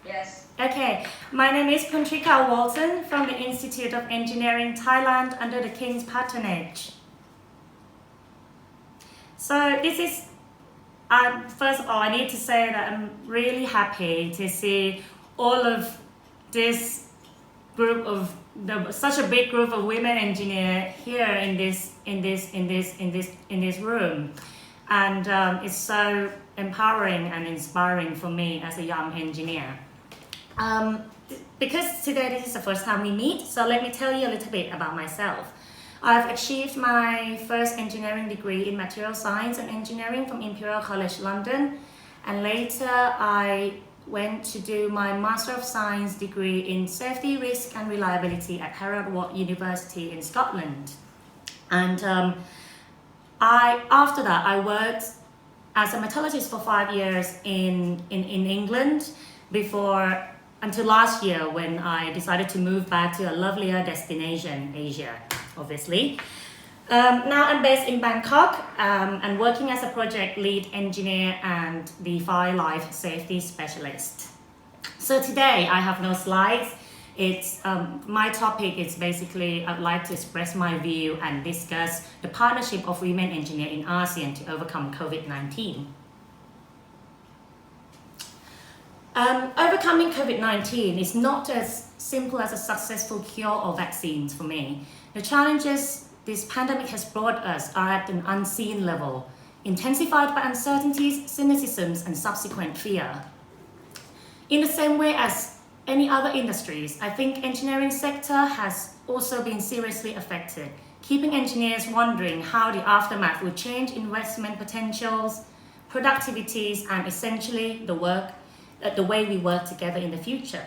Yes. Okay, my name is Puntrika Walton from the Institute of Engineering Thailand under the King's patronage. So this is, first of all, I need to say that I'm really happy to see all of this group of, such a big group of women engineers here in this room. And it's so empowering and inspiring for me as a young engineer. Because today this is the first time we meet, so let me tell you a little bit about myself. I've achieved my first engineering degree in material science and engineering from Imperial College London, and later I went to do my Master of Science degree in Safety, Risk and Reliability at Harold Watt University in Scotland. And after that I worked as a metallurgist for 5 years in England until last year when I decided to move back to a lovelier destination, Asia, obviously. Now I'm based in Bangkok and working as a project lead engineer and the fire life safety specialist. So today I have no slides. It's my topic is basically I'd like to express my view and discuss the partnership of women engineers in ASEAN to overcome COVID-19. Overcoming COVID-19 is not as simple as a successful cure or vaccines for me. The challenges this pandemic has brought us are at an unseen level, intensified by uncertainties, cynicisms, and subsequent fear. In the same way as any other industries, I think engineering sector has also been seriously affected, keeping engineers wondering how the aftermath will change investment potentials, productivities, and essentially the way we work together in the future.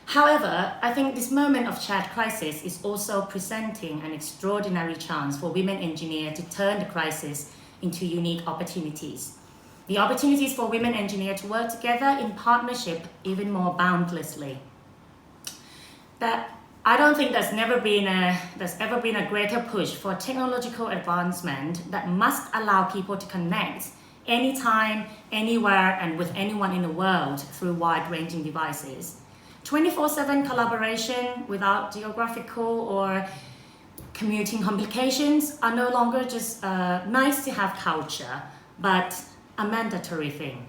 However, I think this moment of shared crisis is also presenting an extraordinary chance for women engineers to turn the crisis into unique opportunities. The opportunities for women engineers to work together in partnership even more boundlessly. That I don't think there's ever been a greater push for technological advancement that must allow people to connect anytime, anywhere, and with anyone in the world through wide-ranging devices. 24/7 collaboration without geographical or commuting complications are no longer just a nice-to-have culture, but a mandatory thing.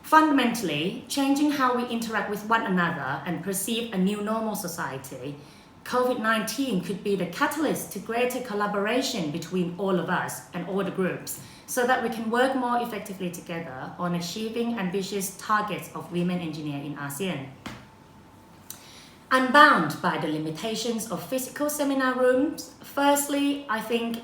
Fundamentally, changing how we interact with one another and perceive a new normal society, COVID-19 could be the catalyst to greater collaboration between all of us and all the groups, so that we can work more effectively together on achieving ambitious targets of women engineers in ASEAN. Unbound by the limitations of physical seminar rooms, firstly, I think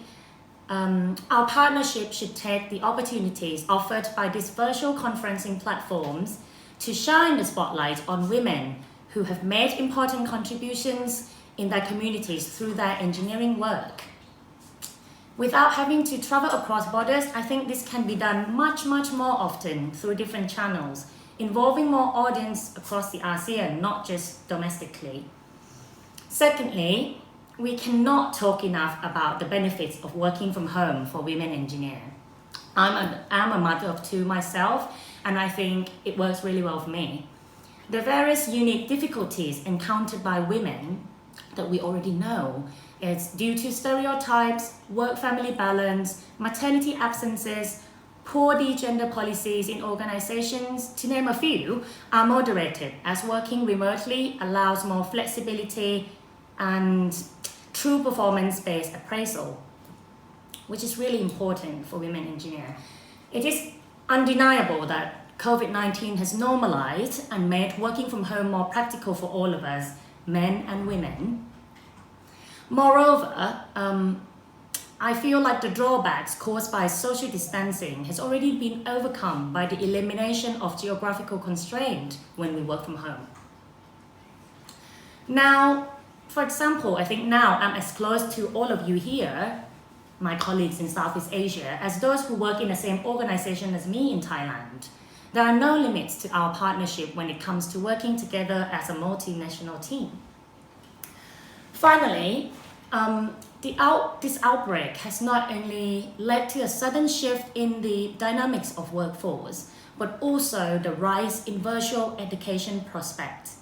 our partnership should take the opportunities offered by these virtual conferencing platforms to shine the spotlight on women who have made important contributions in their communities through their engineering work. Without having to travel across borders, I think this can be done much more often through different channels, involving more audience across the ASEAN, not just domestically. Secondly, we cannot talk enough about the benefits of working from home for women engineers. I'm a mother of two myself, and I think it works really well for me. The various unique difficulties encountered by women that we already know is due to stereotypes, work-family balance, maternity absences, poor gender policies in organizations, to name a few, are moderated as working remotely allows more flexibility and true performance-based appraisal, which is really important for women engineers. It is undeniable that COVID-19 has normalized and made working from home more practical for all of us, men and women. Moreover, I feel like the drawbacks caused by social distancing has already been overcome by the elimination of geographical constraint when we work from home. Now, for example, I think now I'm as close to all of you here, my colleagues in Southeast Asia, as those who work in the same organization as me in Thailand. There are no limits to our partnership when it comes to working together as a multinational team. Finally, this outbreak has not only led to a sudden shift in the dynamics of workforce, but also the rise in virtual education prospects.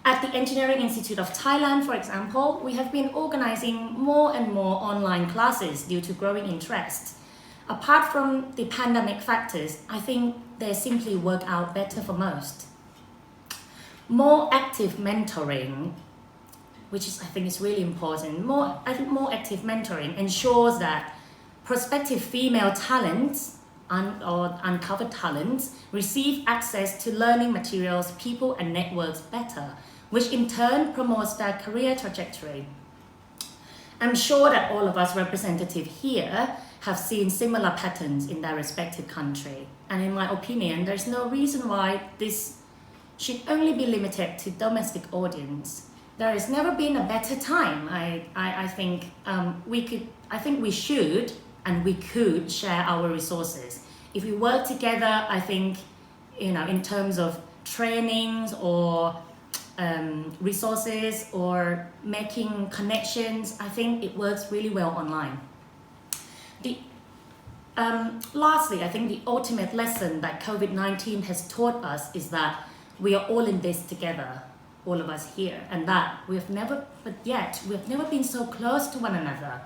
At the Engineering Institute of Thailand, for example, we have been organizing more and more online classes due to growing interest. Apart from the pandemic factors, I think they simply work out better for most. More active mentoring, which is, I think is really important. More active mentoring ensures that prospective female talents or uncovered talents receive access to learning materials, people and networks better, which in turn promotes their career trajectory. I'm sure that all of us representatives here have seen similar patterns in their respective country. And in my opinion, there's no reason why this should only be limited to domestic audience. There has never been a better time. I think we should and we could share our resources. If we work together, I think, in terms of trainings or resources or making connections, I think it works really well online. Lastly, I think the ultimate lesson that COVID-19 has taught us is that we are all in this together, all of us here, and that we have never been so close to one another.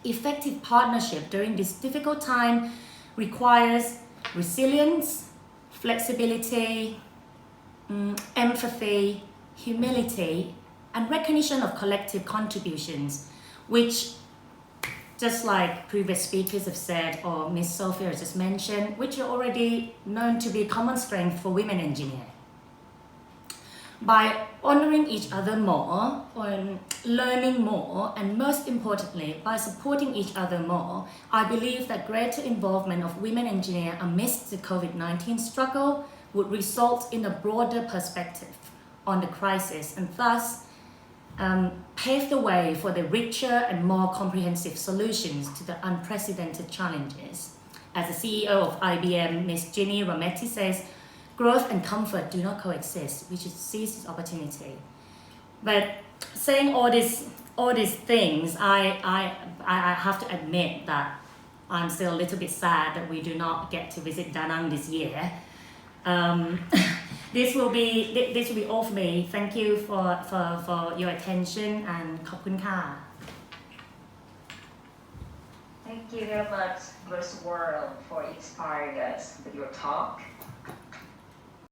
Effective partnership during this difficult time requires resilience, flexibility, empathy, humility, and recognition of collective contributions, which, just like previous speakers have said, or Ms. Sophia has just mentioned, which are already known to be common strength for women engineers. By honoring each other more, or learning more, and most importantly, by supporting each other more, I believe that greater involvement of women engineers amidst the COVID-19 struggle would result in a broader perspective on the crisis and thus pave the way for the richer and more comprehensive solutions to the unprecedented challenges. As the CEO of IBM, Ms. Ginny Rometty says, growth and comfort do not coexist. We should seize this opportunity. But saying all these things, I have to admit that I'm still a little bit sad that we do not get to visit Da Nang this year. This will be all for me. Thank you for your attention and ขอบคุณค่ะ Thank you very much, Miss World, for inspiring us with your talk.